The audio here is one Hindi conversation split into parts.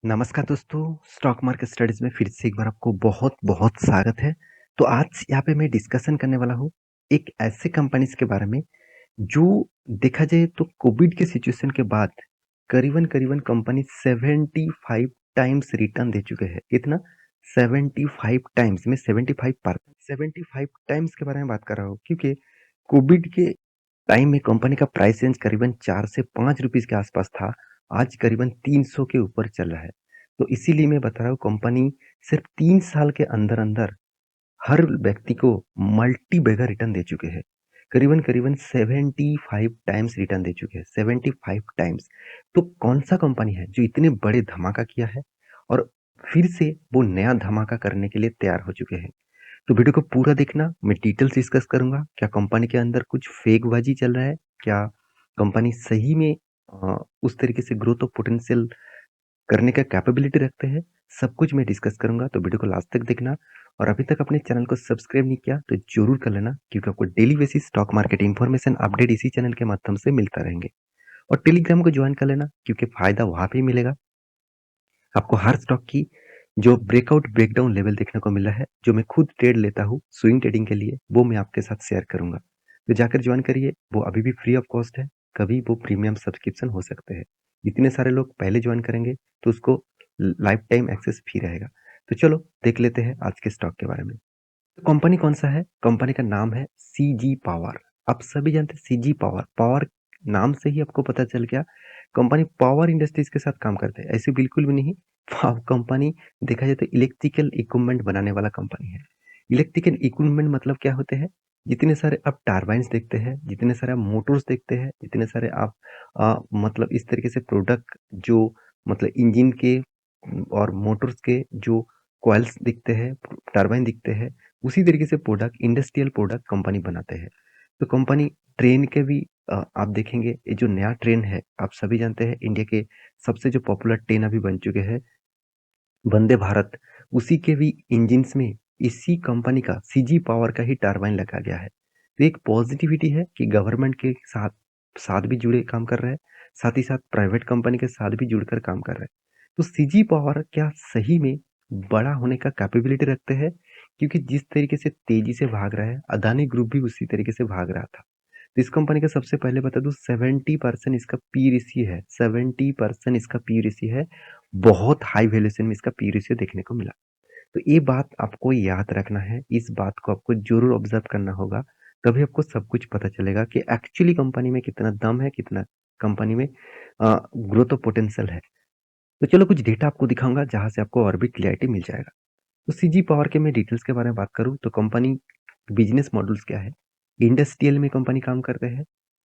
नमस्कार दोस्तों, स्टॉक मार्केट स्टडीज़ में फिर से एक बार आपको बहुत-बहुत स्वागत है। तो आज यहाँ पे मैं डिस्कशन करने वाला हूँ, एक ऐसे कंपनीज़ के बारे में, जो देखा जाए तो कोविड के सिचुएशन के बाद करीबन-करीबन कंपनी 75 टाइम्स रिटर्न दे चुके हैं। कितना? 75 टाइम्स में 75 पर 75 टाइम्स के बारे में बात कर रहा हूँ क्योंकि कोविड के टाइम में कंपनी का प्राइस रेंज करीबन 4 से 5 रुपीस के आसपास था। आज करीबन 300 के ऊपर चल रहा है। तो इसीलिए मैं बता रहा हूँ कंपनी सिर्फ 3 साल के अंदर-अंदर हर व्यक्ति को मल्टी बैगर रिटर्न दे चुके हैं। करीबन-करीबन 75 टाइम्स रिटर्न दे चुके हैं, 75 टाइम्स। तो कौन-सा कंपनी है जो इतने बड़े धमाका किया है और फिर से वो नया धमाका करने के लिए तैयार हो चुके हैं? तो वीडियो को पूरा देखना, मैं डिटेल्स डिस्कस करूँगा। क्या कंपनी के अंदर कुछ फेकबाज़ी चल रहा है? क्या कंपनी सही में उस तरीके से ग्रोथ और पोटेंशियल करने का कैपेबिलिटी रखते हैं? सब कुछ मैं डिस्कस करूँगा, तो वीडियो को लास्ट तक देखना और अभी तक अपने चैनल को सब्सक्राइब नहीं किया, तो ज़रूर कर लेना क्योंकि आपको daily basis stock market information update इसी चैनल के माध्यम से मिलता रहेंगे। और टेलीग्राम को जॉइन कर लेना क्योंकि फ़ायदा वहाँ पे ही मिलेगा। आपको हर स्टॉक की जो ब्रेकआउट ब्रेकडाउन लेवल देखने को मिला है, जो मैं खुद ट्रेड लेता हूँ स्विंग ट्रेडिंग के लिए, वो मैं आपके साथ शेयर करूँगा। तो जाकर जॉइन करिए, वो अभी भी फ्री ऑफ कॉस्ट है, कभी वो प्रीमियम सब्सक्रिप्शन हो सकते हैं। इतने सारे लोग पहले जॉइन करेंगे तो उसको लाइफ टाइम एक्सेस फ्री रहेगा। तो चलो देख लेते हैं आज के स्टॉक के बारे में। तो कंपनी कौन-सा है? कंपनी का नाम है सीजी पावर। आप सभी जानते हैं सीजी पावर, पावर नाम से ही आपको पता चल गया कंपनी पावर इंडस्ट्रीज़ के साथ काम करते हैं। ऐसे बिल्कुल भी नहीं। कंपनी देखा जाए तो इलेक्ट्रिकल इक्विपमेंट बनाने वाला कंपनी है। इलेक्ट्रिकल इक्विपमेंट मतलब क्या होते हैं? जितने सारे आप टरबाइन्स देखते हैं, जितने सारे आप मोटर्स देखते हैं, जितने सारे आप मतलब इस तरीके से प्रोडक्ट जो मतलब इंजन के और मोटर्स के जो कॉइल्स दिखते हैं, टरबाइन दिखते हैं, उसी तरीके से प्रोडक्ट इंडस्ट्रियल प्रोडक्ट कंपनी बनाते हैं। तो कंपनी ट्रेन के भी आप देखेंगे ये जो नया ट्रेन है, आप सभी जानते हैं इंडिया के सबसे जो पॉपुलर ट्रेन अभी बन चुके हैं, वंदे भारत, उसी के भी इंजिन्स में इसी कंपनी का सीजी पावर का ही टरबाइन लगा गया है। तो एक पॉजिटिविटी है कि गवर्नमेंट के साथ साथ भी जुड़े काम कर रहा है, साथ ही साथ प्राइवेट कंपनी के साथ भी जुड़कर काम कर रहा है। तो सीजी पावर क्या सही में बड़ा होने का कैपेबिलिटी रखते हैं? क्योंकि जिस तरीके से तेजी से भाग रहा है, अदानी ग्रुप भी उसी तरीके से भाग रहा था। तो इस कंपनी का सबसे पहले बता दूँ 70% इसका पी रेशियो है, 70% इसका पी रेशियो है। बहुत हाई वैल्यूएशन में इसका पी रेशियो देखने को मिला। तो ये बात आपको याद रखना है, इस बात को आपको ज़रूर ऑब्ज़र्व करना होगा, तभी आपको सब कुछ पता चलेगा कि एक्चुअली कंपनी में कितना दम है, कितना कंपनी में ग्रोथ और पोटेंशियल है। तो चलो कुछ डेटा आपको दिखाऊँगा जहाँ से आपको और भी क्लैरिटी मिल जाएगा। तो सीजी पावर के मैं डिटेल्स के बारे में बात करूँ तो कंपनी बिजनेस मॉडल्स क्या है? इंडस्ट्रियल में कंपनी काम करते हैं,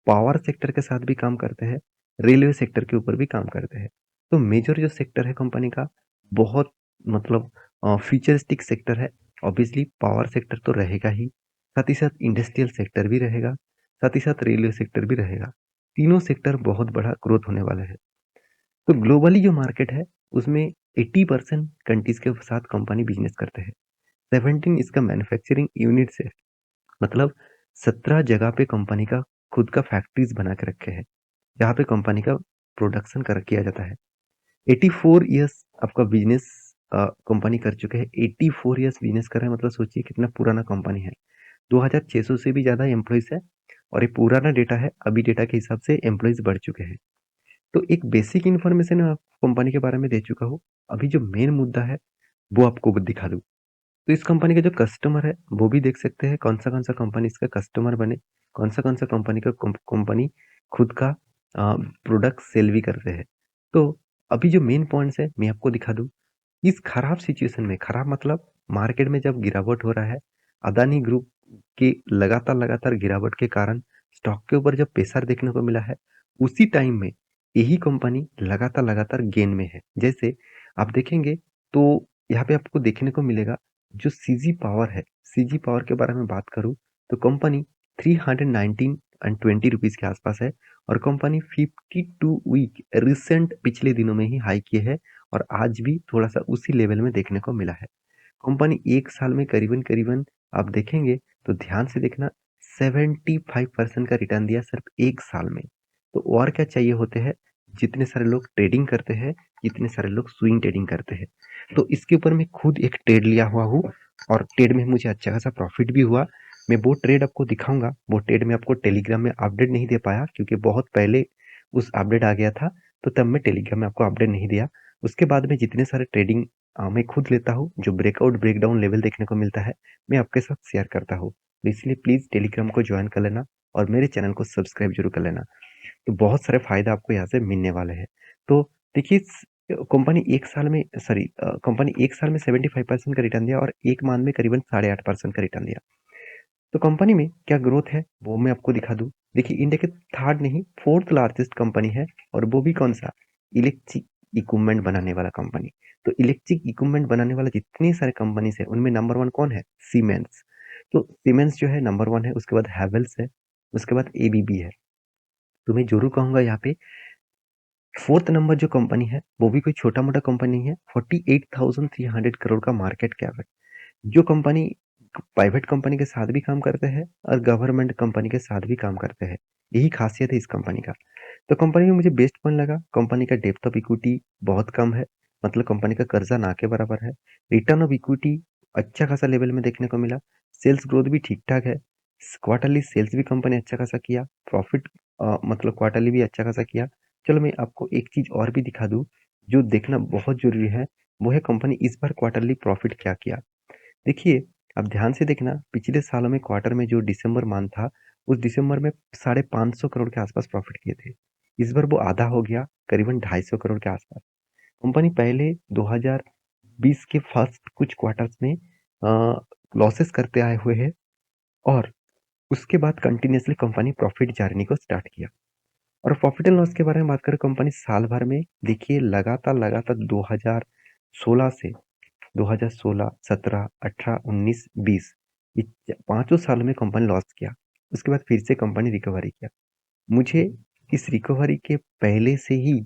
पावर सेक्टर के साथ भी काम करते हैं, रेलवे सेक्टर के ऊपर भी काम करते हैं। तो मेजर जो सेक्टर है कंपनी का बहुत मतलब फ्यूचरिस्टिक सेक्टर है। ऑब्वियसली पावर सेक्टर तो रहेगा ही, साथ ही साथ इंडस्ट्रियल सेक्टर भी रहेगा, साथ ही साथ रेलवे सेक्टर भी रहेगा। तीनों सेक्टर बहुत बड़ा ग्रोथ होने वाला है। तो ग्लोबली जो मार्केट है उसमें 80% कंट्रीज के साथ कंपनी बिजनेस करते हैं। 17 इसका मैन्युफैक्चरिंग यूनिट्स है, मतलब 17 जगह पे कंपनी का खुद का फैक्ट्रीज बना के रखे हैं, जहाँ पे कंपनी का प्रोडक्शन कर किया जाता है। 84 इयर्स आपका बिजनेस कंपनी कर चुके हैं। 84 इयर्स बिजनेस कर रहे हैं मतलब सोचिए कितना पुराना कंपनी है। 2600 से भी ज़्यादा एम्प्लॉइज है और ये पुराना डेटा है, अभी डेटा के हिसाब से एम्प्लॉइज बढ़ चुके हैं। तो एक बेसिक इन्फॉर्मेशन मैं आपको कंपनी के बारे में दे चुका हूँ। अभी जो मेन मुद्दा है, वो आपको दिखा दूँ। तो इस कंपनी के जो कस्टमर है, वो भी देख सकते हैं कौन सा कंपनी इसका कस्टमर बने, कौन सा कंपनी का कंपनी खुद का प्रोडक्ट सेल भी करते हैं। तो अभी जो मेन पॉइंट्स है, मैं आपको दिखा दूँ। इस खराब सिचुएशन में, खराब मतलब मार्केट में जब गिरावट हो रहा है, अदानी ग्रुप की लगातार गिरावट के कारण स्टॉक के ऊपर जब प्रेशर देखने को मिला है, उसी टाइम में यही कंपनी लगातार गेन में है। जैसे आप देखेंगे तो यहाँ पे आपको देखने को मिलेगा जो सीजी पावर है, सीजी पावर के बारे में बात करूँ तो कंपनी 319 एंड 20 रुपीज़ के आसपास है और कंपनी 52 वीक रिसेंट पिछले दिनों में ही हाई किए है और आज भी थोड़ा-सा उसी लेवल में देखने को मिला है। कंपनी 1 साल में करीबन-करीबन आप देखेंगे तो ध्यान से देखना 75% का रिटर्न दिया सिर्फ 1 साल में। तो और क्या चाहिए होते हैं जितने सारे लोग ट्रेडिंग करते हैं, जितने सारे लोग स्विंग ट्रेडिंग करते हैं। तो इसके ऊपर मैं खुद एक ट्रेड लिया हुआ हूँ और ट्रेड में मुझे अच्छा खासा प्रॉफिट भी हुआ। मैं वो ट्रेड आपको दिखाऊँगा, वो ट्रेड मैं आपको टेलीग्राम में अपडेट नहीं दे पाया क्योंकि बहुत पहले उस अपडेट आ गया था, तो तब मैं टेलीग्राम में आपको अपडेट नहीं दिया। उसके बाद में जितने सारे ट्रेडिंग मैं खुद लेता हूँ, जो ब्रेकआउट, ब्रेकडाउन लेवल देखने को मिलता है, मैं आपके साथ शेयर करता हूँ। तो इसलिए प्लीज़ टेलीग्राम को जॉइन कर लेना और मेरे चैनल को सब्सक्राइब ज़रूर कर लेना। तो बहुत सारे फ़ायदे आपको यहाँ से मिलने वाले हैं। तो देखिए कंपनी 1 साल में कंपनी 1 साल में 75% का रिटर्न दिया और 1 मंथ में करीबन 8.5% का रिटर्न दिया। तो कंपनी में क्या ग्रोथ है, वो मैं आपको दिखा दूँ। देखिए इंडिया के 3rd नहीं 4th लार्जेस्ट कंपनी है और वो भी कौन-सा? इलेक्ट्रिक इक्विपमेंट बनाने वाला कंपनी। तो इलेक्ट्रिक इक्विपमेंट बनाने वाला जितनी सारे कंपनीज़ है, उनमें नंबर 1 कौन है? सीमेंस। तो सीमेंस जो है नंबर 1 है, उसके बाद हैवेल्स है, उसके बाद एबीबी है। तो मैं ज़रूर कहूँगा यहाँ पे 4th नंबर जो कंपनी है, वो भी कोई छोटा-मोटा कंपनी नहीं है, 48,300 करोड़ का मार्केट कैप है। जो कंपनी प्राइवेट कंपनी के साथ भी काम करते हैं और गवर्नमेंट कंपनी के साथ भी काम करते हैं। यही खासियत है इस कंपनी का। तो कंपनी में मुझे बेस्ट पॉइंट लगा, कंपनी का डेप्थ ऑफ इक्विटी बहुत कम है, मतलब कंपनी का कर्जा ना के बराबर है। रिटर्न ऑफ इक्विटी अच्छा खासा लेवल में देखने को मिला। सेल्स ग्रोथ भी ठीक-ठाक है। क्वार्टरली सेल्स भी कंपनी अच्छा खासा किया। प्रॉफिट मतलब क्वार्टरली भी अच्छा खासा किया। चलो मैं आपको एक चीज़ और भी दिखा दूँ, जो देखना बहुत ज़रूरी है, वो है कंपनी इस बार क्वार्टरली प्रॉफिट क्या किया। देखिए, आप ध्यान से देखना पिछले सालों में क्वार्टर में जो दिसंबर मंथ था, उस दिसंबर में 550 करोड़ के आसपास प्रॉफिट किए थे। इस बार वो आधा हो गया, करीबन 250 करोड़ के आसपास। कंपनी पहले 2020 के फर्स्ट कुछ क्वार्टर्स में लॉसेस करते आए हुए हैं और उसके बाद कंटिन्यूअसली कंपनी प्रॉफिट जर्नी को स्टार्ट किया। और प्रॉफिट एंड लॉस के बारे में बात करें कंपनी साल भर में देखिए लगातार 2016 से 2016, 17, 18, 19, 20 ये पाँचों सालों में कंपनी लॉस किया। उसके बाद फिर से कंपनी रिकवरी किया। मुझे इस रिकवरी के पहले से ही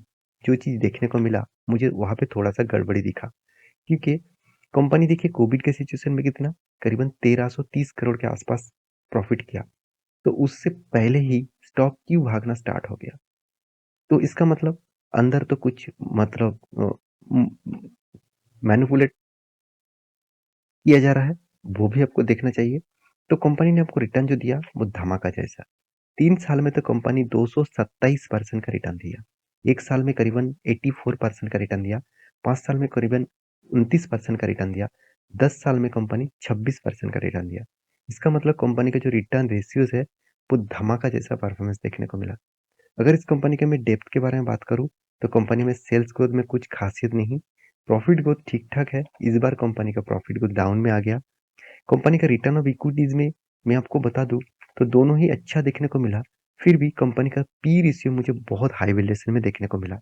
जो चीज़ देखने को मिला, मुझे वहाँ पे थोड़ा-सा गड़बड़ी दिखा। क्योंकि कंपनी देखिए कोविड के सिचुएशन में कितना करीबन 1330 करोड़ के आसपास प्रॉफिट किया। तो उससे पहले ही स्टॉक क्यों भागना स्टार्ट हो गया? तो इसका मतलब अंदर तो कुछ मतलब मैनिपुलेट किया जा रहा है, वो भी आपको देखना चाहिए। तो कंपनी ने आपको रिटर्न जो दिया, वो धमाका जैसा। 3 साल में तो कंपनी 227% का रिटर्न दिया। 1 साल में करीबन 84% का रिटर्न दिया। 5 साल में करीबन 29% का रिटर्न दिया। 10 साल में कंपनी 26% का रिटर्न दिया। इसका मतलब कंपनी का जो रिटर्न रेशियोज़ है, वो धमाका जैसा परफॉर्मेंस देखने को मिला। अगर इस कंपनी के मैं डेप्थ के बारे में बात करूँ, तो कंपनी में सेल्स ग्रोथ में कुछ खासियत नहीं। प्रॉफिट ग्रोथ ठीक-ठाक है। इस बार कंपनी का प्रॉफिट ग्रोथ डाउन में आ गया। कंपनी का रिटर्न ऑफ इक्विटीज़ में मैं आपको बता दूँ, तो दोनों ही अच्छा देखने को मिला। फिर भी कंपनी का पी रेशियो मुझे बहुत हाई वैल्यूएशन में देखने को मिला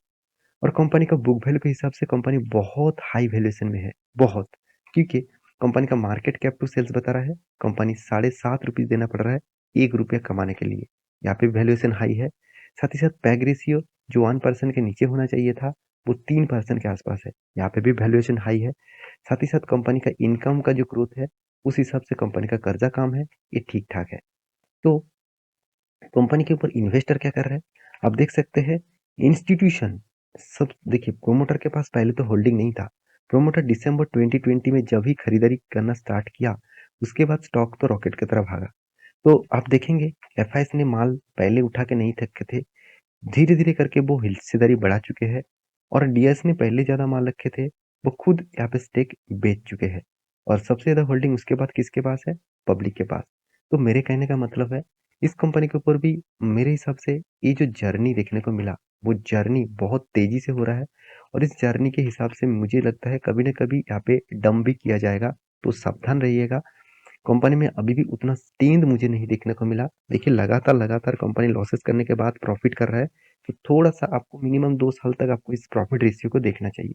और कंपनी का बुक वैल्यू के हिसाब से कंपनी बहुत हाई वैल्यूएशन में है, बहुत। क्योंकि कंपनी का मार्केट कैप टू सेल्स बता रहा है, कंपनी ₹7.5 देना पड़ रहा है, ₹1 कमाने के लिए। यहाँ पे वैल्यूएशन हाई है। साथ ही साथ पैग रेशियो जो 1% के नीचे होना चाहिए था, वो 3% के आसपास है। यहाँ पे भी वैल्यूएशन हाई है। साथ ही साथ कंपनी का इनकम का जो ग्रोथ है, उस हिसाब से कंपनी का कर्जा कम है, ये ठीक-ठाक है। तो कंपनी के ऊपर इन्वेस्टर क्या कर रहे हैं? आप देख सकते हैं इंस्टीट्यूशन सब देखिए प्रोमोटर के पास पहले तो होल्डिंग नहीं था। प्रोमोटर दिसंबर 2020 में जब ही खरीदारी करना स्टार्ट किया, उसके बाद स्टॉक तो रॉकेट की तरह भागा। तो आप देखेंगे एफआईएस ने माल पहले उठा के नहीं थके थे, धीरे-धीरे करके वो हिस्सेदारी बढ़ा चुके हैं और डीएस ने पहले ज़्यादा माल रखे थे, वो खुद यहाँ पे स्टेक बेच चुके हैं और सबसे ज़्यादा होल्डिंग उसके बाद किसके पास है? पब्लिक के पास। तो मेरे कहने का मतलब है, इस कंपनी के ऊपर भी मेरे हिसाब से ये जो जर्नी देखने को मिला, वो जर्नी बहुत तेज़ी से हो रहा है और इस जर्नी के हिसाब से मुझे लगता है कभी न कभी यहाँ पे डंप भी किया जाएगा, तो सावधान रहिएगा। कंपनी में अभी भी उतना स्ट्रेंथ मुझे नहीं देखने को मिला। देखिए लगातार कंपनी लॉसेस करने के बाद प्रॉफिट कर रहा है, तो थोड़ा-सा आपको मिनिमम 2 साल तक आपको इस प्रॉफिट रेशियो को देखना चाहिए।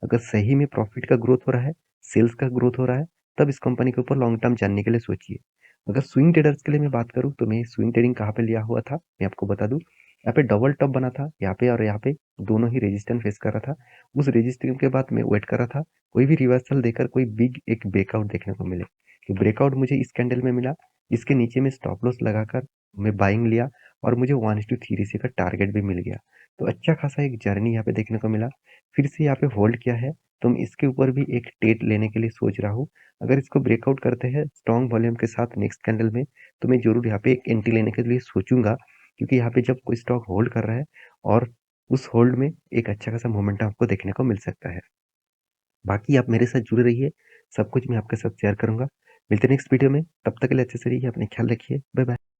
अगर सही में प्रॉफिट का ग्रोथ हो रहा है, सेल्स का ग्रोथ हो रहा है, तब इस कंपनी के ऊपर लॉन्ग टर्म जानने के लिए सोचिए। अगर स्विंग ट्रेडर्स के लिए मैं बात करूँ, तो मैं स्विंग ट्रेडिंग कहाँ पे लिया हुआ था, मैं आपको बता दूँ। यहाँ पे डबल टॉप बना था, यहाँ पे और यहाँ पे दोनों ही रेजिस्टेंस फेस कर रहा था। उस रेजिस्टेंस के बाद मैं वेट कर रहा था, कोई भी रिवर्सल देकर कोई बिग एक ब्रेकआउट देखने को मिले। तो ब्रेकआउट मुझे इस कैंडल में मिला, इसके नीचे में स्टॉप लॉस लगाकर मैं बाइंग लिया और मुझे 1:3 रेशियो का टारगेट भी मिल गया। तो अच्छा खासा एक जर्नी यहाँ पे देखने को मिला। फिर से यहाँ पे होल्ड किया है, तो मैं इसके ऊपर भी एक ट्रेड लेने के लिए सोच रहा हूँ। अगर इसको ब्रेकआउट करते हैं स्ट्रॉन्ग वॉल्यूम के साथ नेक्स्ट कैंडल में, तो मैं ज़रूर यहाँ पे एक एंट्री लेने के लिए सोचूँगा, क्योंकि यहाँ पे जब कोई स्टॉक होल्ड कर रहा है और उस होल्ड में एक अच्छा खासा मोमेंटम आपको देखने को मिल सकता है। बाकी आप मेरे साथ जुड़े रहिए, सब कुछ मैं आपके साथ शेयर करूँगा। मिलते हैं नेक्स्ट वीडियो में, तब तक के लिए अच्छे से रहिए, अपना ख्याल रखिए। Bye bye.